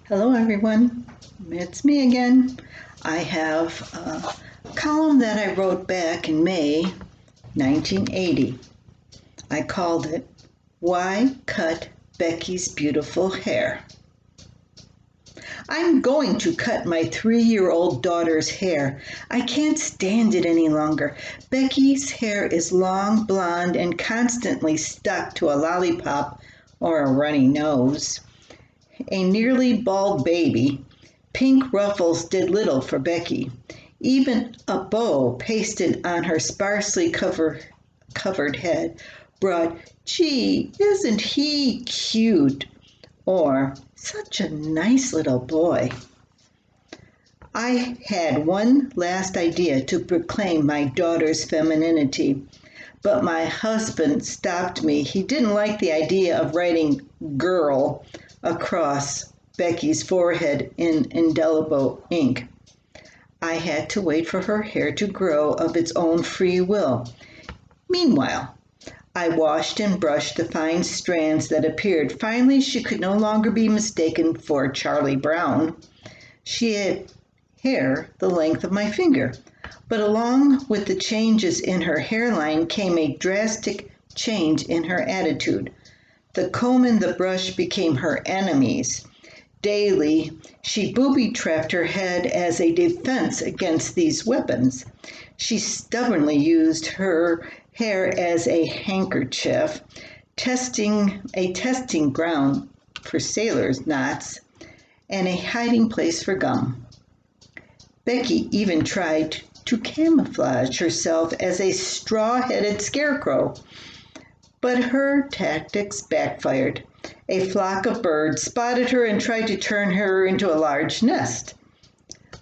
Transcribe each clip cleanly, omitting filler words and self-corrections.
Hello, everyone. It's me again. I have a column that I wrote back in May 1980. I called it, Why Cut Becky's Beautiful Hair? I'm going to cut my 3-year-old daughter's hair. I can't stand it any longer. Becky's hair is long, blonde, and constantly stuck to a lollipop or a runny nose. A nearly bald baby, pink ruffles did little for Becky. Even a bow pasted on her sparsely covered head brought, "Gee, isn't he cute?" or "Such a nice little boy." I had one last idea to proclaim my daughter's femininity, but my husband stopped me. He didn't like the idea of writing "girl" across Becky's forehead in indelible ink. I had to wait for her hair to grow of its own free will. Meanwhile, I washed and brushed the fine strands that appeared. Finally, she could no longer be mistaken for Charlie Brown. She had hair the length of my finger, but along with the changes in her hairline came a drastic change in her attitude. The comb and the brush became her enemies. Daily, she booby-trapped her head as a defense against these weapons. She stubbornly used her hair as a handkerchief, a testing ground for sailors' knots, and a hiding place for gum. Becky even tried to camouflage herself as a straw-headed scarecrow, but her tactics backfired. A flock of birds spotted her and tried to turn her into a large nest.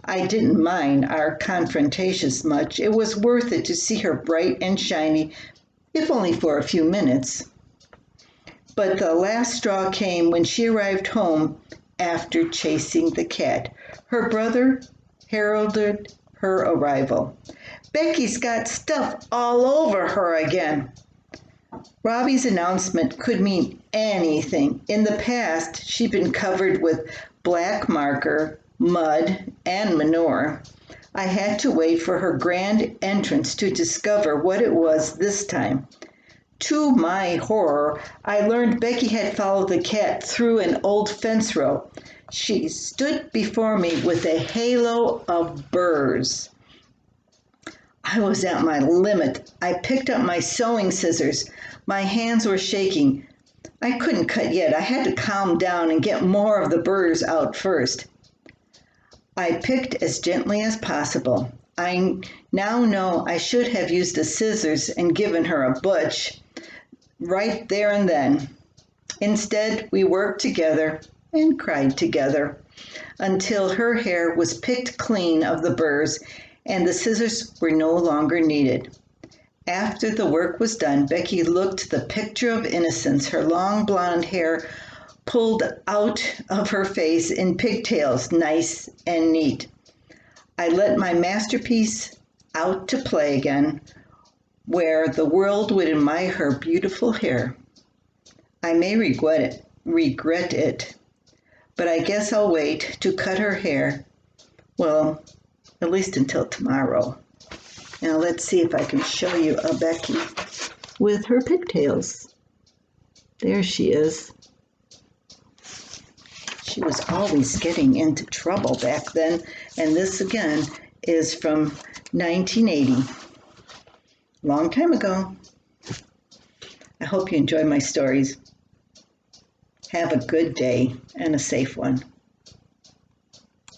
I didn't mind our confrontations much. It was worth it to see her bright and shiny, if only for a few minutes. But the last straw came when she arrived home after chasing the cat. Her brother heralded her arrival. "Becky's got stuff all over her again." Robbie's announcement could mean anything. In the past, she'd been covered with black marker, mud, and manure. I had to wait for her grand entrance to discover what it was this time. To my horror, I learned Becky had followed the cat through an old fence row. She stood before me with a halo of burrs. I was at my limit. I picked up my sewing scissors. My hands were shaking. I couldn't cut yet. I had to calm down and get more of the burrs out first. I picked as gently as possible. I now know I should have used the scissors and given her a butch right there and then. Instead, we worked together and cried together until her hair was picked clean of the burrs and the scissors were no longer needed. After the work was done, Becky looked the picture of innocence, her long blonde hair pulled out of her face in pigtails, nice and neat. I let my masterpiece out to play again, where the world would admire her beautiful hair. I may regret it, but I guess I'll wait to cut her hair, well, at least until tomorrow. Now let's see if I can show you a Becky with her pigtails. There she is. She was always getting into trouble back then, and this again is from 1980. Long time ago. I hope you enjoy my stories. Have a good day and a safe one.